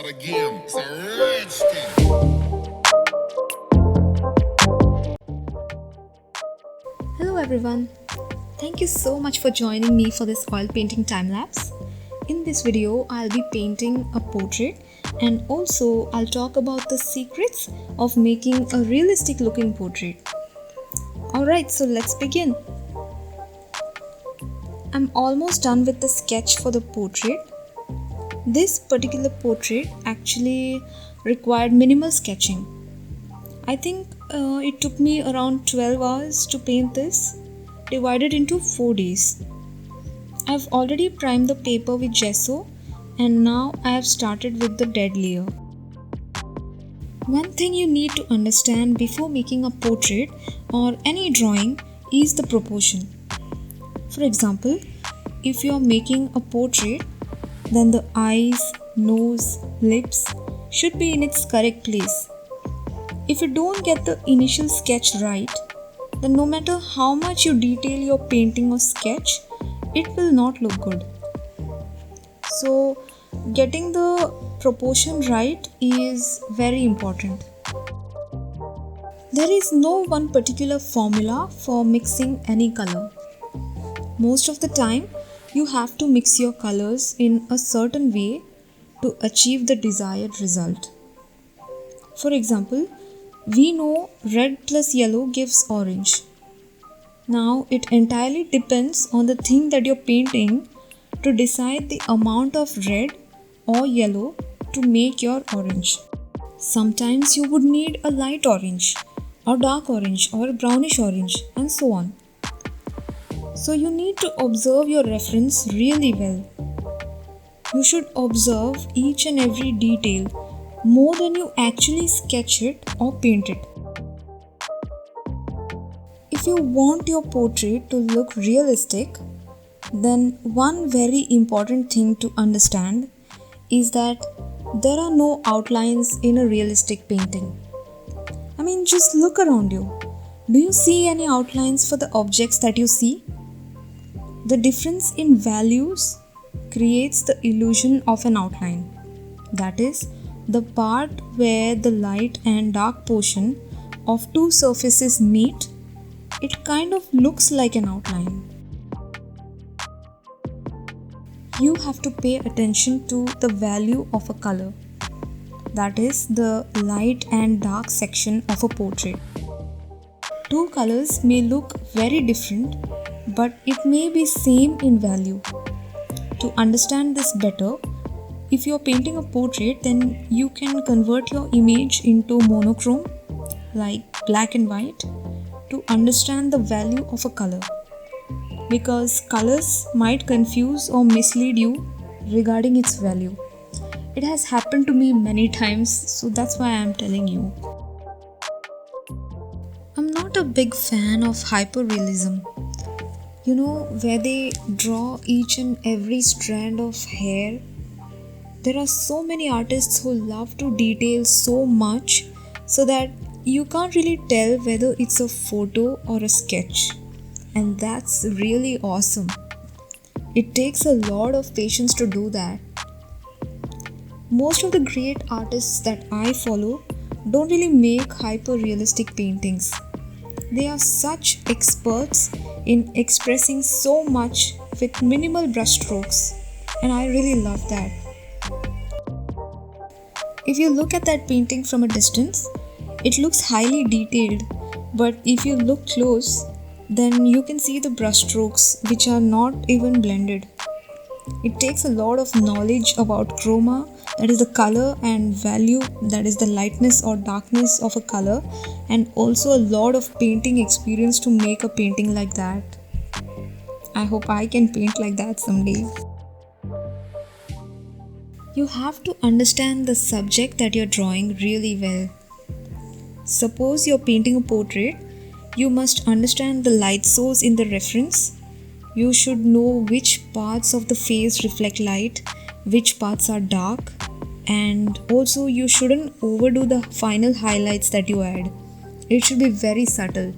start again. It's a rich thing. Hello everyone. Thank you so much for joining me for this oil painting time lapse. In this video, I'll be painting a portrait and also I'll talk about the secrets of making a realistic looking portrait. Alright, so let's begin. I'm almost done with the sketch for the portrait. This particular portrait actually required minimal sketching. I think it took me around 12 hours to paint this, divided into 4 days. I've already primed the paper with gesso and now I have started with the dead layer. One thing you need to understand before making a portrait or any drawing is the proportion. For example, if you are making a portrait, then the eyes, nose, lips should be in its correct place. If you don't get the initial sketch right, then no matter how much you detail your painting or sketch, it will not look good. So, getting the proportion right is very important. There is no one particular formula for mixing any color. Most of the time, you have to mix your colors in a certain way to achieve the desired result. For example, we know red plus yellow gives orange. Now it entirely depends on the thing that you're painting to decide the amount of red or yellow to make your orange. Sometimes you would need a light orange or dark orange or brownish orange and so on. So you need to observe your reference really well. You should observe each and every detail more than you actually sketch it or paint it. If you want your portrait to look realistic, then one very important thing to understand is that there are no outlines in a realistic painting. I mean, just look around you. Do you see any outlines for the objects that you see? The difference in values creates the illusion of an outline. That is, the part where the light and dark portion of two surfaces meet, it kind of looks like an outline. You have to pay attention to the value of a color. That is the light and dark section of a portrait. Two colors may look very different, but it may be same in value. To understand this better, if you are painting a portrait, then you can convert your image into monochrome, like black and white, to understand the value of a color. Because colors might confuse or mislead you regarding its value. It has happened to me many times, so that's why I am telling you. I'm not a big fan of hyperrealism. You know, where they draw each and every strand of hair. There are so many artists who love to detail so much so that you can't really tell whether it's a photo or a sketch. And that's really awesome. It takes a lot of patience to do that. Most of the great artists that I follow don't really make hyper realistic paintings. They are such experts in expressing so much with minimal brushstrokes, and I really love that. If you look at that painting from a distance, it looks highly detailed, but if you look close, then you can see the brushstrokes which are not even blended. It takes a lot of knowledge about chroma, that is the color, and value, that is the lightness or darkness of a color, and also a lot of painting experience to make a painting like that. I hope I can paint like that someday. You have to understand the subject that you're drawing really well. Suppose you're painting a portrait, you must understand the light source in the reference. You should know which parts of the face reflect light, which parts are dark, and also you shouldn't overdo the final highlights that you add. It should be very subtle.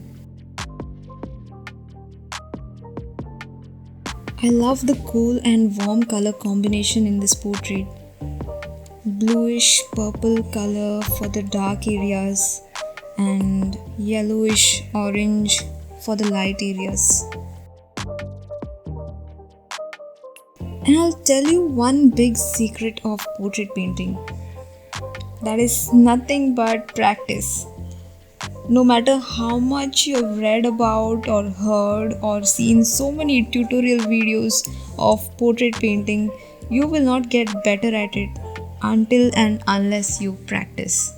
I love the cool and warm color combination in this portrait. bluish purple color for the dark areas and yellowish orange for the light areas. And I'll tell you one big secret of portrait painting. That is nothing but practice. No matter how much you've read about or heard or seen so many tutorial videos of portrait painting, you will not get better at it until and unless you practice.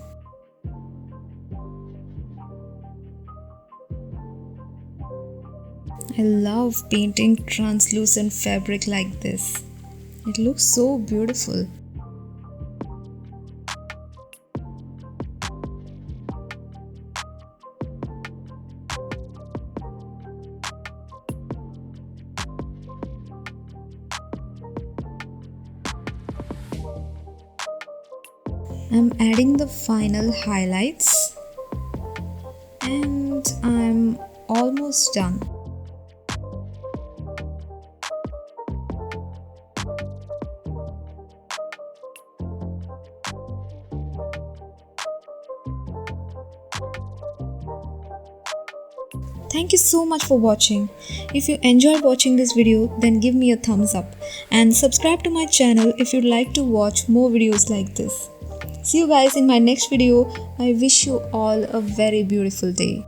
I love painting translucent fabric like this. It looks so beautiful. I'm adding the final highlights and I'm almost done. Thank you so much for watching. If you enjoyed watching this video, then give me a thumbs up and subscribe to my channel if you'd like to watch more videos like this. See you guys in my next video. I wish you all a very beautiful day.